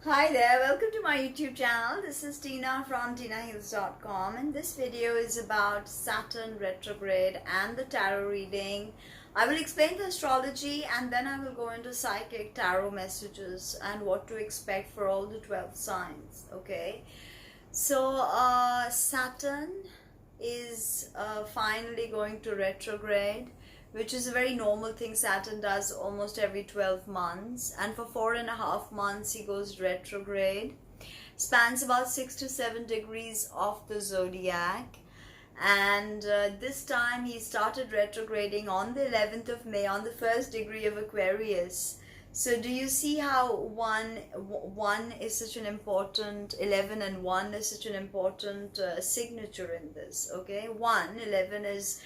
Hi there, welcome to my YouTube channel. This is Tina from Tinaheals.com, and this video is about Saturn retrograde and the tarot reading. I will explain the astrology and then I will go into psychic tarot messages and what to expect for all the 12 signs. Okay, so Saturn is finally going to retrograde, which is a very normal thing. Saturn does almost every 12 months, and for 4.5 months he goes retrograde. Spans about 6 to 7 degrees of the zodiac, and this time he started retrograding on the 11th of May on the first degree of Aquarius. So do you see how 1 is such an important, 11 and 1 is such an important signature in this? Okay, 11 is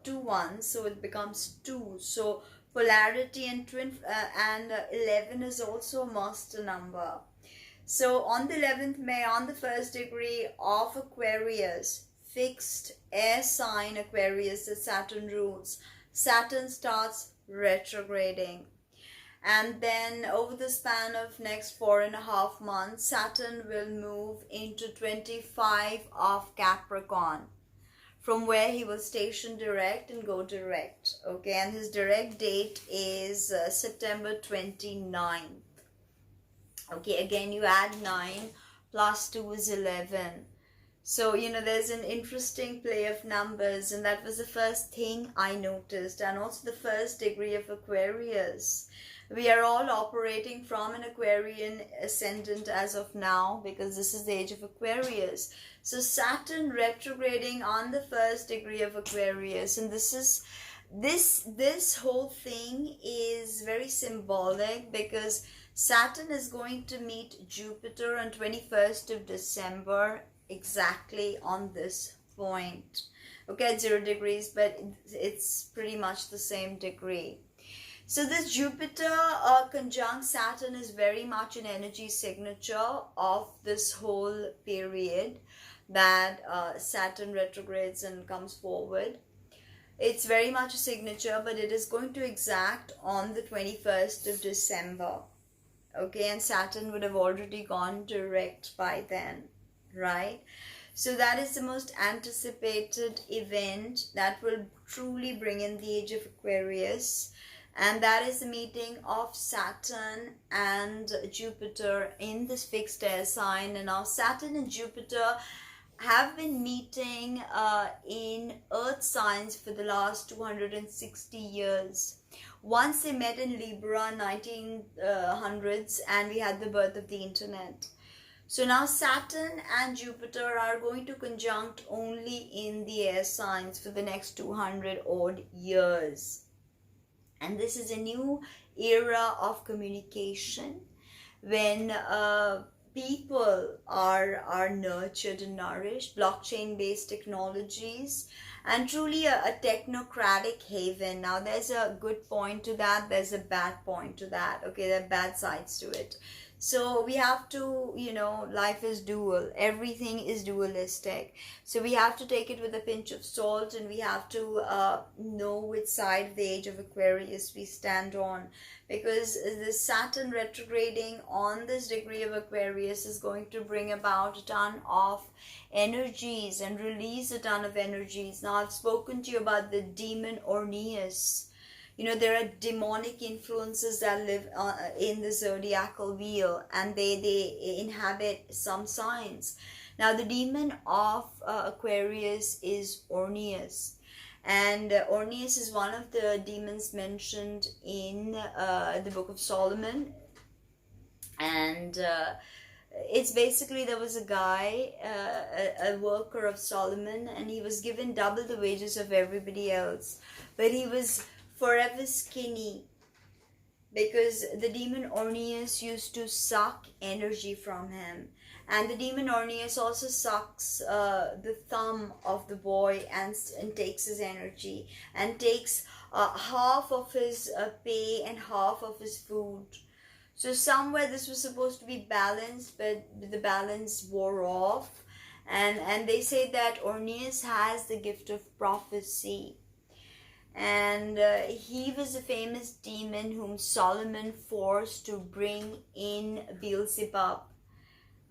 2 1, so it becomes 2. So polarity and twin, and 11 is also a master number. So on the 11th May, on the first degree of Aquarius, fixed air sign Aquarius that Saturn rules, Saturn starts retrograding. And then over the span of next 4.5 months, Saturn will move into 25 of Capricorn, from where he will station direct and go direct. Okay, and his direct date is September 29th. Okay, again you add 9 plus 2 is 11. So, you know, there's an interesting play of numbers, and that was the first thing I noticed. And also the first degree of Aquarius. We are all operating from an Aquarian ascendant as of now, because this is the age of Aquarius. So Saturn retrograding on the first degree of Aquarius, and this whole thing is very symbolic, because Saturn is going to meet Jupiter on 21st of December, exactly on this point. Okay, at 0 degrees, but it's pretty much the same degree. So this Jupiter conjunct Saturn is very much an energy signature of this whole period that Saturn retrogrades and comes forward. It's very much a signature, but it is going to exact on the 21st of December. Okay, and Saturn would have already gone direct by then, right? So that is the most anticipated event that will truly bring in the age of Aquarius. And that is the meeting of Saturn and Jupiter in this fixed air sign. And now Saturn and Jupiter have been meeting in earth signs for the last 260 years. Once they met in Libra, 1900s, and we had the birth of the internet. So now Saturn and Jupiter are going to conjunct only in the air signs for the next 200 odd years. And this is a new era of communication when people are nurtured and nourished, blockchain-based technologies, and truly a technocratic haven. Now there's a good point to that, there's a bad point to that. Okay, there are bad sides to it. So we have to, you know, life is dual. Everything is dualistic. So we have to take it with a pinch of salt, and we have to know which side of the age of Aquarius we stand on. Because the Saturn retrograding on this degree of Aquarius is going to bring about a ton of energies and release a ton of energies. Now I've spoken to you about the demon Orneus. You know, there are demonic influences that live in the zodiacal wheel, and they inhabit some signs. Now, the demon of Aquarius is Orneus. And Orneus is one of the demons mentioned in the Book of Solomon. And it's basically, there was a guy, a worker of Solomon, and he was given double the wages of everybody else. But he was forever skinny, because the demon Orneus used to suck energy from him. And the demon Orneus also sucks the thumb of the boy and takes his energy, and takes half of his pay and half of his food. So somewhere this was supposed to be balanced, but the balance wore off. And they say that Orneus has the gift of prophecy. and he was a famous demon whom Solomon forced to bring in Beelzebub.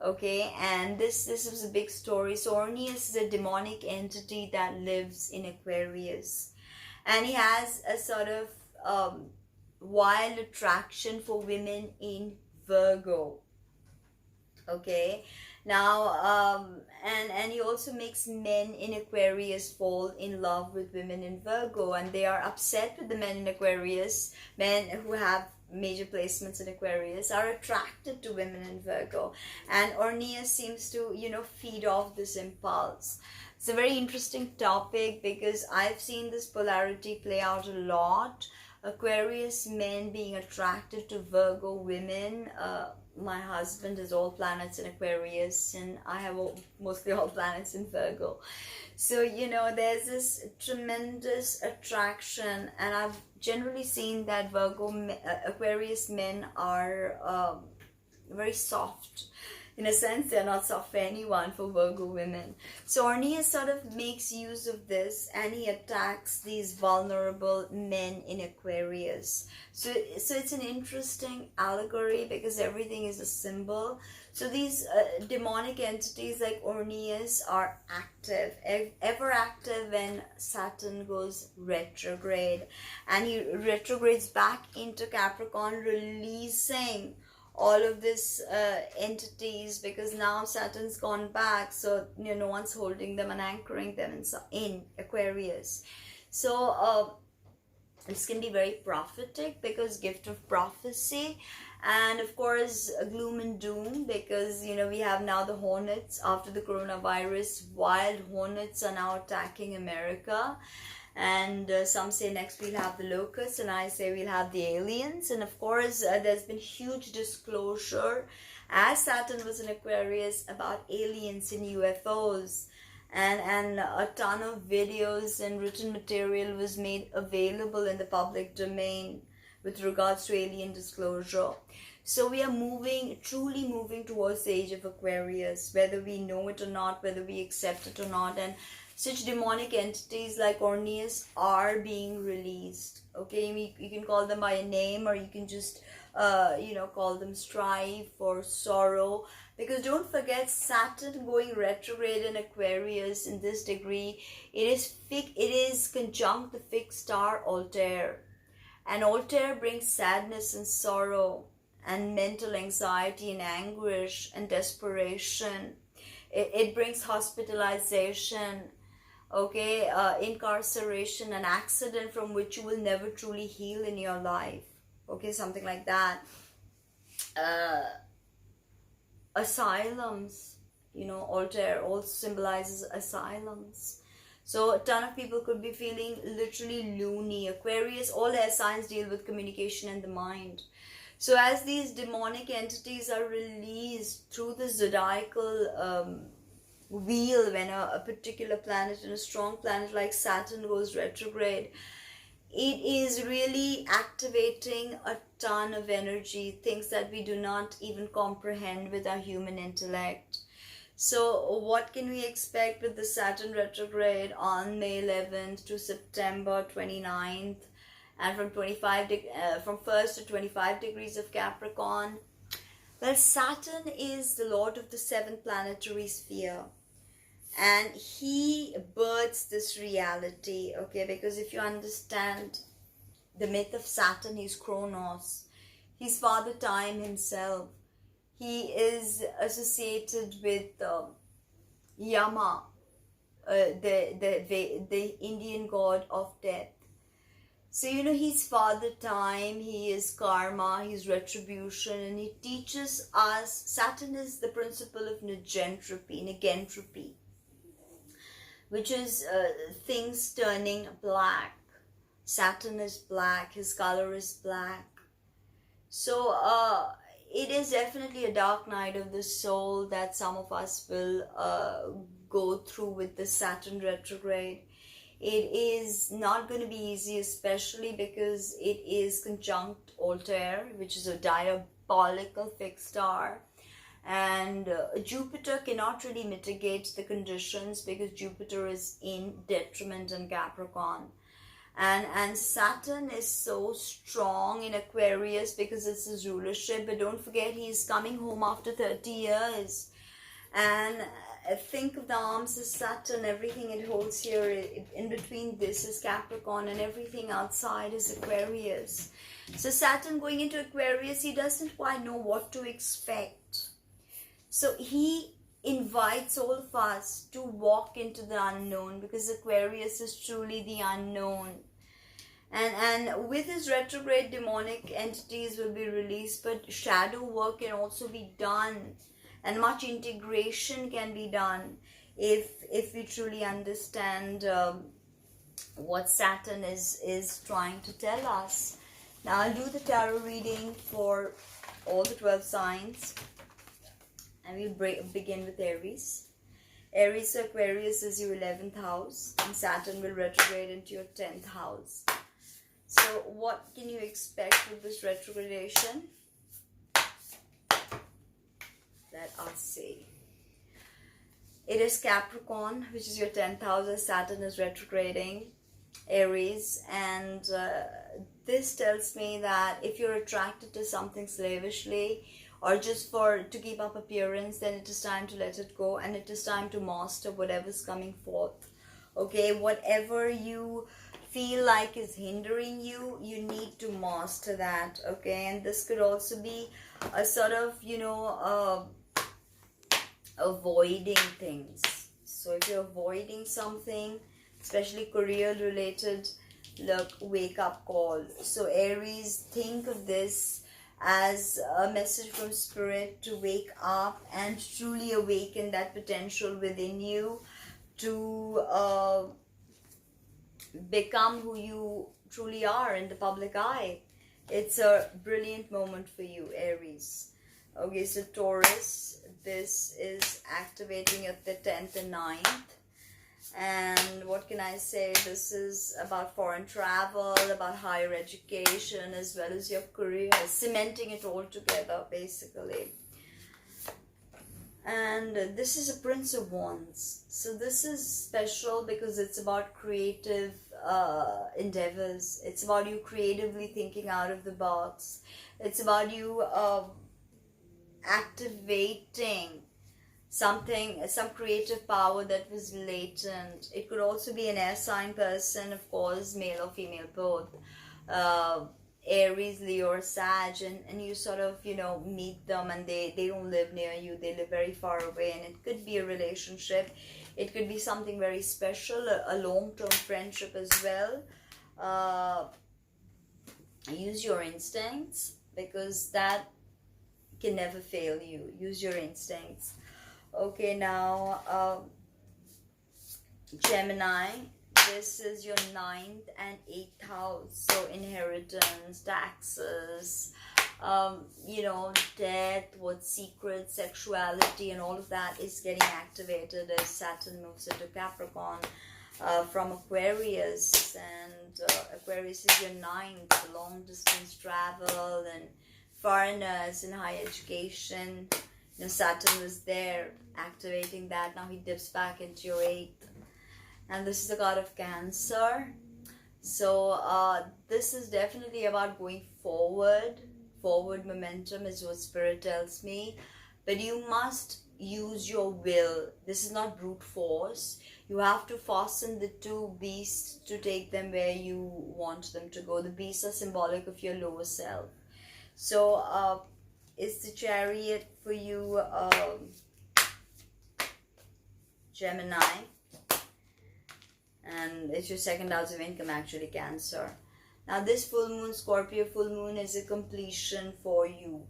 Okay, and this was a big story. So Ornius is a demonic entity that lives in Aquarius, and he has a sort of wild attraction for women in Virgo. Okay, now and he also makes men in Aquarius fall in love with women in Virgo, and they are upset with the men in Aquarius. Men who have major placements in Aquarius are attracted to women in Virgo, and Ornius seems to, you know, feed off this impulse. It's a very interesting topic because I've seen this polarity play out a lot. Aquarius men being attracted to Virgo women. My husband has all planets in Aquarius, and I have mostly all planets in Virgo. So, you know, there's this tremendous attraction, and I've generally seen that Aquarius men are very soft. In a sense, they're not soft for anyone, for Virgo women. So Ornius sort of makes use of this, and he attacks these vulnerable men in Aquarius. So it's an interesting allegory because everything is a symbol. So these demonic entities like Ornius are active, ever active when Saturn goes retrograde. And he retrogrades back into Capricorn, releasing all of these entities, because now Saturn's gone back, so, you know, no one's holding them and anchoring them in Aquarius. So this can be very prophetic because gift of prophecy, and of course gloom and doom because, you know, we have now the hornets after the coronavirus. Wild hornets are now attacking America. And some say next we'll have the locusts, and I say we'll have the aliens. And of course, there's been huge disclosure as Saturn was in Aquarius about aliens and UFOs. And a ton of videos and written material was made available in the public domain with regards to alien disclosure. So we are truly moving towards the age of Aquarius, whether we know it or not, whether we accept it or not. And such demonic entities like Ornius are being released. Okay, you can call them by a name, or you can just, you know, call them strife or sorrow. Because don't forget, Saturn going retrograde in Aquarius in this degree, it is conjunct the fixed star Altair. And Altair brings sadness and sorrow and mental anxiety and anguish and desperation. It brings hospitalization, okay, incarceration, an accident from which you will never truly heal in your life, okay, something like that. Asylums, you know, Altair also symbolizes asylums. So a ton of people could be feeling literally loony. Aquarius, all air signs deal with communication and the mind. So as these demonic entities are released through the zodiacal wheel, when a particular planet, and a strong planet like Saturn goes retrograde, it is really activating a ton of energy, things that we do not even comprehend with our human intellect. So what can we expect with the Saturn retrograde on May 11th to September 29th, and from 1st to 25 degrees of Capricorn? Well, Saturn is the lord of the 7th planetary sphere, and he births this reality, okay? Because if you understand the myth of Saturn, he's Kronos, he's Father Time himself. He is associated with Yama, the Indian god of death. So, you know, he's Father Time, he is karma, he's retribution, and he teaches us. Saturn is the principle of negentropy, which is things turning black. Saturn is black, his color is black. So it is definitely a dark night of the soul that some of us will go through with the Saturn retrograde. It is not going to be easy, especially because it is conjunct Altair, which is a diabolical fixed star. And Jupiter cannot really mitigate the conditions because Jupiter is in detriment in Capricorn. And Saturn is so strong in Aquarius because it's his rulership, but don't forget he's coming home after 30 years. And think of the arms of Saturn, everything it holds here, in between this is Capricorn, and everything outside is Aquarius. So Saturn going into Aquarius, he doesn't quite know what to expect. So he invites all of us to walk into the unknown, because Aquarius is truly the unknown. And with his retrograde, demonic entities will be released, but shadow work can also be done, and much integration can be done if we truly understand what Saturn is trying to tell us. Now I'll do the tarot reading for all the 12 signs, and we'll begin with Aries. Aries, so Aquarius is your 11th house, and Saturn will retrograde into your 10th house. So what can you expect with this retrogradation? Let us see. It is Capricorn, which is your 10th house, as Saturn is retrograding. Aries, and this tells me that if you're attracted to something slavishly, or just to keep up appearance, then it is time to let it go, and it is time to master whatever's coming forth. Okay, whatever you feel like is hindering you, you need to master that. Okay, and this could also be a sort of, avoiding things. So if you're avoiding something, especially career related, look, wake up call. So Aries, think of this as a message from spirit to wake up and truly awaken that potential within you to become who you truly are in the public eye. It's a brilliant moment for you, Aries. Okay, so Taurus, this is activating at the 10th and 9th. And what can I say? This is about foreign travel, about higher education, as well as your career, cementing it all together, basically. And this is a Prince of Wands. So this is special because it's about creative endeavors. It's about you creatively thinking out of the box. It's about you activating some creative power that was latent. It could also be an air sign person, of course, male or female, both. Aries, Leo, or Sag, and you sort of, meet them, and they don't live near you, they live very far away, and it could be a relationship. It could be something very special, a long-term friendship as well. Use your instincts, because that can never fail you. Use your instincts. Okay, now Gemini, this is your 9th and 8th house. So inheritance, taxes, death, what secrets, sexuality, and all of that is getting activated as Saturn moves into Capricorn from Aquarius. And Aquarius is your 9th, long distance travel and foreigners and higher education. Saturn was there activating that. Now he dips back into your 8th. And this is the card of Cancer. So this is definitely about going forward. Forward momentum is what Spirit tells me. But you must use your will. This is not brute force. You have to fasten the two beasts to take them where you want them to go. The beasts are symbolic of your lower self. So is the Chariot for you, Gemini, and it's your 2nd house of income, actually, Cancer. Now this full moon, Scorpio full moon, is a completion for you.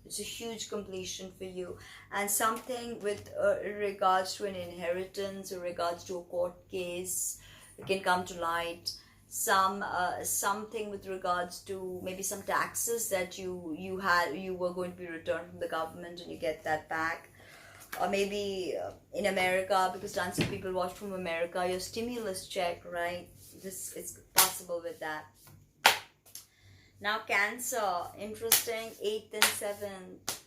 It's a huge completion for you, and something with regards to an inheritance or regards to a court case, it can come to light. Something with regards to maybe some taxes that you were going to be returned from the government, and you get that back. Or maybe in America, because tons of people watch from America, your stimulus check, right? This is possible with that. Now Cancer, interesting, 8th and 7th.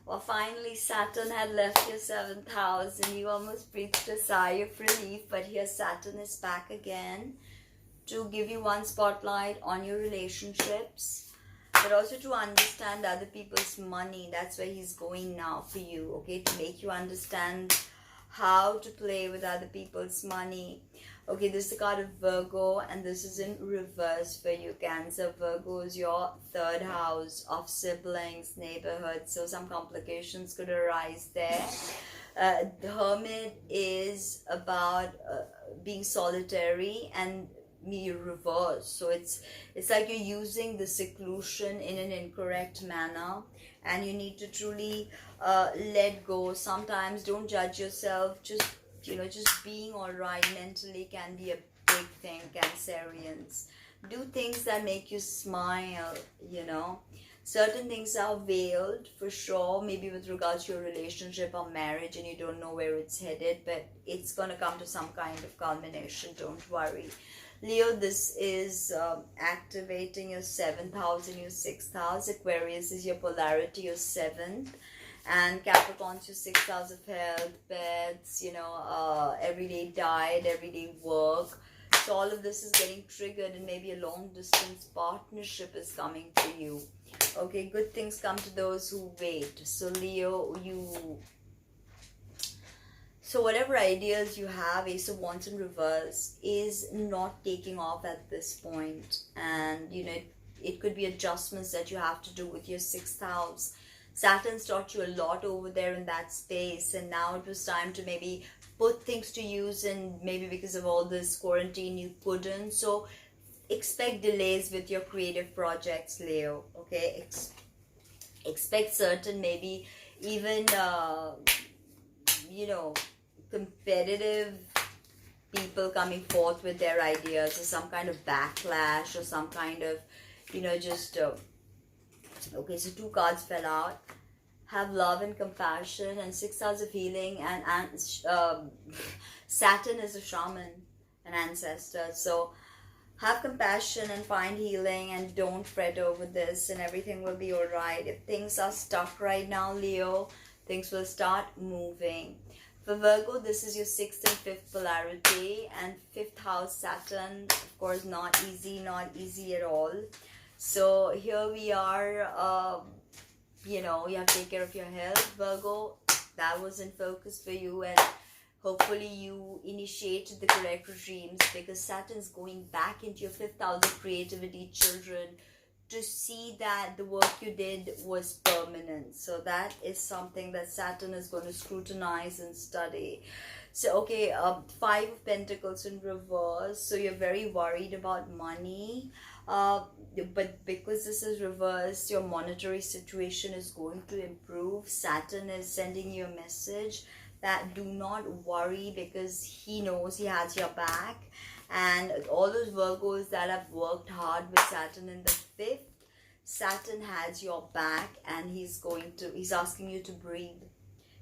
Well, finally Saturn had left your 7th house, and you almost breathed a sigh of relief, but here Saturn is back again. to give you one spotlight on your relationships, but also to understand other people's money. That's where he's going now for you, okay, to make you understand how to play with other people's money. Okay, this is the card of Virgo, and this is in reverse for you, Cancer. Virgo is your third house of siblings, neighborhood, so some complications could arise there. The Hermit is about being solitary, and you reverse, so it's like you're using the seclusion in an incorrect manner, and you need to truly let go. Sometimes don't judge yourself. Just being all right mentally can be a big thing, Cancerians. Do things that make you smile. Certain things are veiled for sure, maybe with regards to your relationship or marriage, and you don't know where it's headed, but it's gonna come to some kind of culmination. Don't worry. Leo, this is activating your 7th house and your 6th house. Aquarius is your polarity, your 7th. And Capricorn's your 6th house of health, pets, everyday diet, everyday work. So all of this is getting triggered, and maybe a long distance partnership is coming to you. Okay, good things come to those who wait. So Leo, so whatever ideas you have, Ace of Wands in reverse, is not taking off at this point. And, it could be adjustments that you have to do with your 6th house. Saturn's taught you a lot over there in that space, and now it was time to maybe put things to use, and maybe because of all this quarantine you couldn't. So expect delays with your creative projects, Leo. Okay, expect certain, maybe even competitive people coming forth with their ideas, or some kind of backlash, or some kind of okay, so 2 cards fell out. Have love and compassion, and 6 hours of healing, and Saturn is a shaman, an ancestor. So have compassion and find healing, and don't fret over this, and everything will be all right. If things are stuck right now, Leo, things will start moving. For Virgo, this is your 6th and 5th polarity, and 5th house Saturn, of course, not easy at all. So here we are, you have to take care of your health, Virgo. That was in focus for you, and hopefully you initiated the correct regimes, because Saturn's going back into your 5th house of creativity, children, to see that the work you did was permanent. So that is something that Saturn is going to scrutinize and study. So, okay, 5 of Pentacles in reverse. So you're very worried about money. But because this is reversed, your monetary situation is going to improve. Saturn is sending you a message that do not worry, because he knows he has your back. And all those Virgos that have worked hard with Saturn in the 5th, Saturn has your back, and he's asking you to breathe.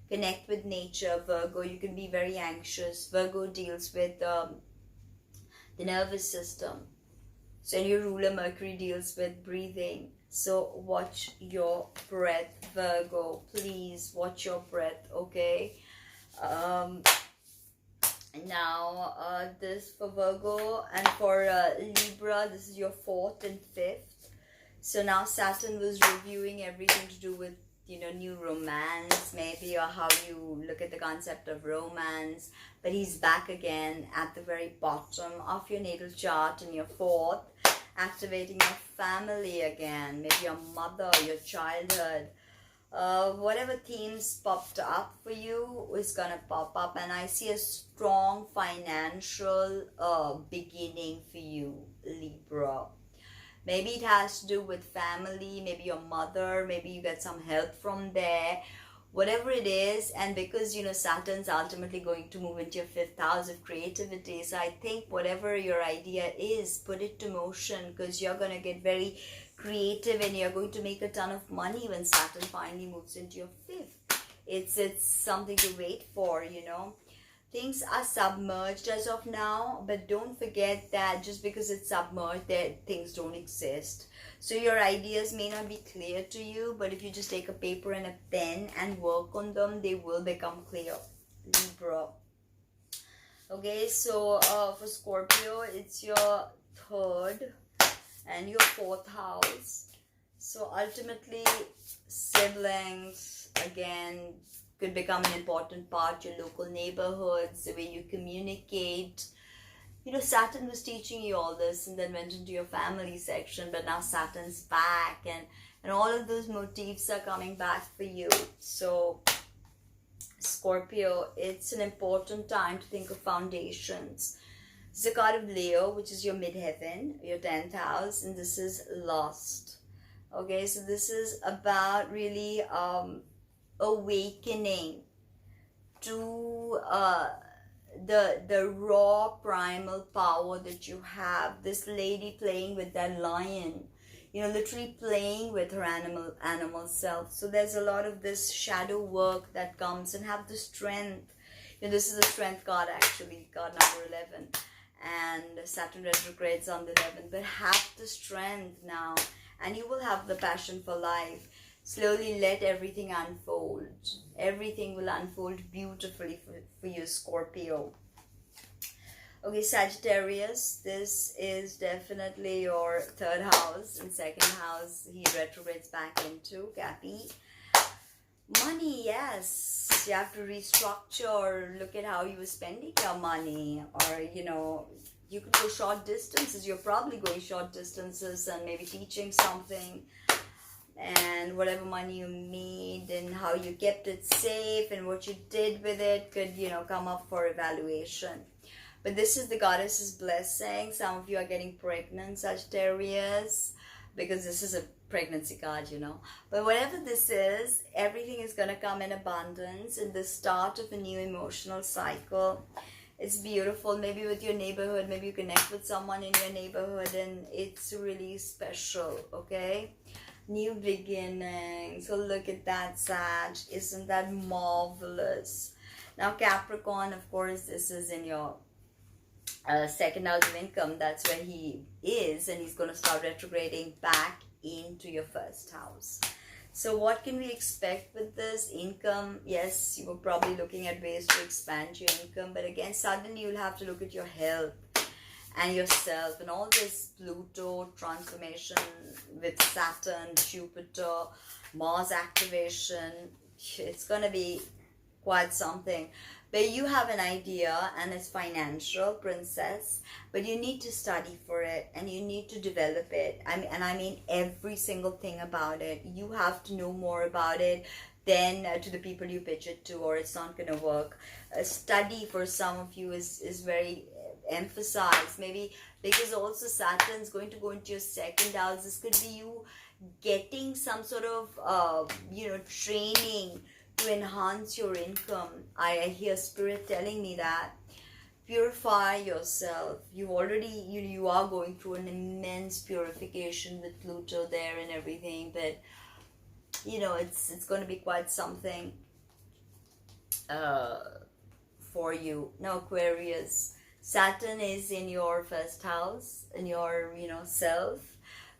Connect with nature, Virgo. You can be very anxious. Virgo deals with the nervous system. So your ruler Mercury deals with breathing. So watch your breath, Virgo. Please watch your breath, okay? Now, this for Virgo, and for Libra, this is your 4th and 5th. So now Saturn was reviewing everything to do with, new romance, maybe, or how you look at the concept of romance. But he's back again at the very bottom of your natal chart in your 4th, activating your family again, maybe your mother, your childhood. Whatever themes popped up for you is gonna pop up, and I see a strong financial beginning for you, Libra. Maybe it has to do with family, maybe your mother, maybe you get some help from there, whatever it is. And because Saturn's ultimately going to move into your 5th house of creativity, so I think whatever your idea is, put it to motion, because you're going to get very creative, and you're going to make a ton of money when Saturn finally moves into your 5th. It's something to wait for. Things are submerged as of now, but don't forget that just because it's submerged, things don't exist. So your ideas may not be clear to you, but if you just take a paper and a pen and work on them, they will become clear, Libra. Okay, so for Scorpio, it's your third and your fourth house. So ultimately, siblings, again, could become an important part, your local neighborhoods, the way you communicate. You know, Saturn was teaching you all this and then went into your family section, but now Saturn's back, and all of those motifs are coming back for you. So, Scorpio, it's an important time to think of foundations. It's a card of Leo, which is your midheaven, your 10th house, and this is lost. Okay, so this is about really awakening to the raw primal power that you have. This lady playing with that lion, you know, literally playing with her animal self. So there's a lot of this shadow work that comes, and have the strength. You know, this is a strength card actually, card number 11, and Saturn retrogrades on the 11th. But have the strength now, and you will have the passion for life. Slowly let everything unfold. Everything will unfold beautifully for you, Scorpio. Okay, Sagittarius, this is definitely your third house and second house. He retrogrades back into Cappy. Money, yes. You have to restructure. Look at how you were spending your money. Or, you know, you could go short distances. You're probably going short distances and maybe teaching something. And whatever money you made and how you kept it safe and what you did with it could, you know, come up for evaluation. But this is the goddess's blessing. Some of you are getting pregnant, Sagittarius, because this is a pregnancy card, you know. But whatever this is, everything is going to come in abundance in the start of a new emotional cycle. It's beautiful. Maybe with your neighborhood, maybe you connect with someone in your neighborhood and it's really special, okay? New beginning. So look at that, Sag. Isn't that marvelous? Now Capricorn, of course, this is in your second house of income. That's where he is, and he's going to start retrograding back into your first house. So what can we expect with this income? Yes, you were probably looking at ways to expand your income, but again, suddenly you'll have to look at your health and yourself, and all this Pluto transformation with Saturn, Jupiter, Mars activation. It's going to be quite something. But you have an idea, and it's financial, princess, but you need to study for it and you need to develop it. I mean every single thing about it. You have to know more about it than to the people you pitch it to, or it's not going to work. Study for some of you is very emphasized, maybe because also Saturn's going to go into your second house. This could be you getting some sort of you know, training to enhance your income. I hear spirit telling me that. Purify yourself. You are going through an immense purification with Pluto there and everything, but you know, it's going to be quite something for you. Now Aquarius, Saturn is in your first house, in your, you know, self.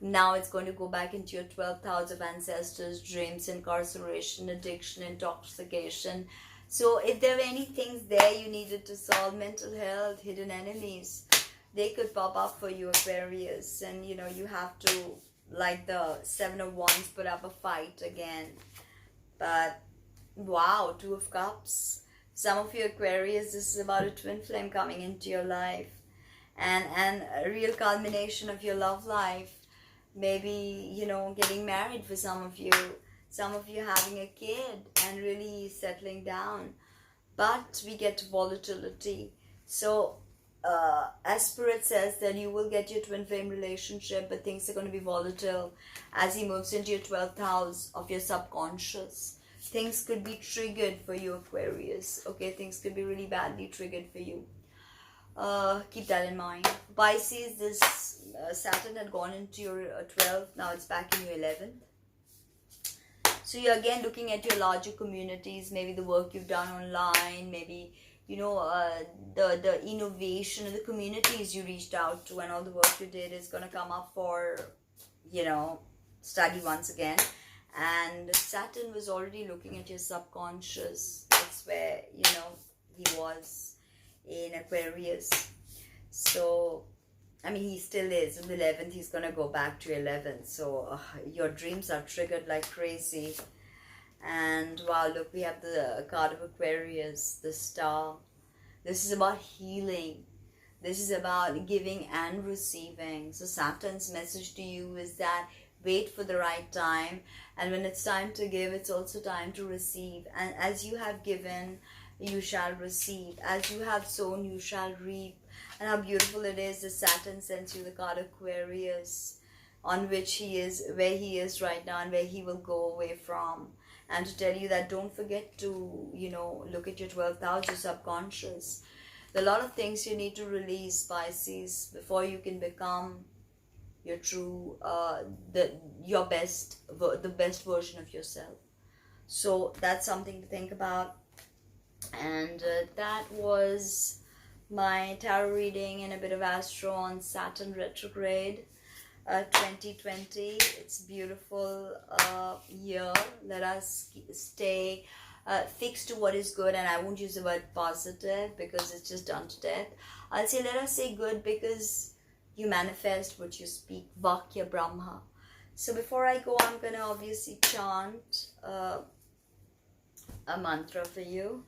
Now it's going to go back into your 12th house of ancestors, dreams, incarceration, addiction, intoxication. So if there were any things there you needed to solve, mental health, hidden enemies, they could pop up for you, Aquarius. And you know, you have to, like the Seven of Wands, put up a fight again. But wow, Two of Cups. Some of you Aquarius, this is about a twin flame coming into your life, and a real culmination of your love life. Maybe, you know, getting married for some of you having a kid and really settling down. But we get volatility. So as Spirit says, that you will get your twin flame relationship, but things are going to be volatile as he moves into your 12th house of your subconscious. Things could be triggered for you, Aquarius. Okay, things could be really badly triggered for you. Keep that in mind. Pisces, this Saturn had gone into your 12th. Now it's back in your 11th. So you're again looking at your larger communities, maybe the work you've done online, maybe, you know, the innovation of the communities you reached out to, and all the work you did is going to come up for, you know, study once again. And Saturn was already looking at your subconscious. That's where, you know, he was in Aquarius. So I mean, he still is. In the 11th, he's going to go back to 11th. So your dreams are triggered like crazy. And wow, look, we have the card of Aquarius, the star. This is about healing. This is about giving and receiving. So Saturn's message to you is that wait for the right time. And when it's time to give, it's also time to receive. And as you have given, you shall receive. As you have sown, you shall reap. And how beautiful it is that Saturn sends you the card Aquarius, on which he is, where he is right now and where he will go away from. And to tell you that don't forget to, look at your 12th house, your subconscious. There are a lot of things you need to release, Pisces, before you can become your true, the best version of yourself. So that's something to think about. And that was my tarot reading and a bit of astro on Saturn retrograde 2020. It's beautiful year. Let us stay fixed to what is good, and I won't use the word positive because it's just done to death. I'll say let us say good because you manifest what you speak. Vakya Brahma. So before I go, I'm going to obviously chant a mantra for you.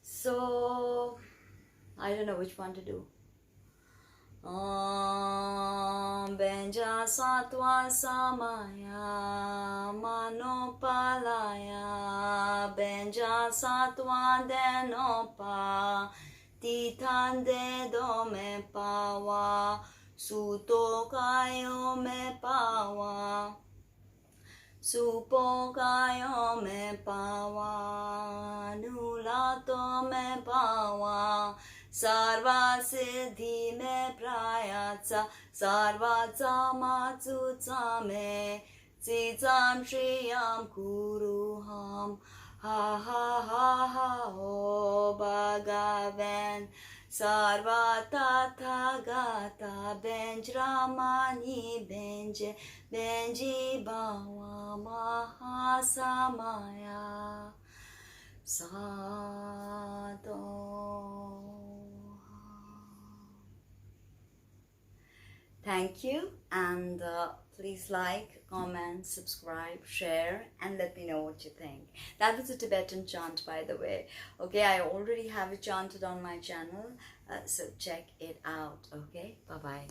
So I don't know which one to do. Om Benja Satwa Samaya Manopalaya Benja Satwa Denopa Titande Dome Pawa Sutokayo Me Pawa Supokayo Me Pawa Nulato Me Pawa Sarva Siddhi Me Prayatsa Sarvatsa Matsutsa Me Tsitsam Shriyam Kuruham Ha ha ha ha O Bhagavan Sarva Tathagata Benjramani Benje Benji Bhava Mahasamaya Sato. Thank you, and please like, comment, subscribe, share, and let me know what you think. That was a Tibetan chant, by the way. Okay, I already have it chanted on my channel, so check it out. Okay, bye-bye.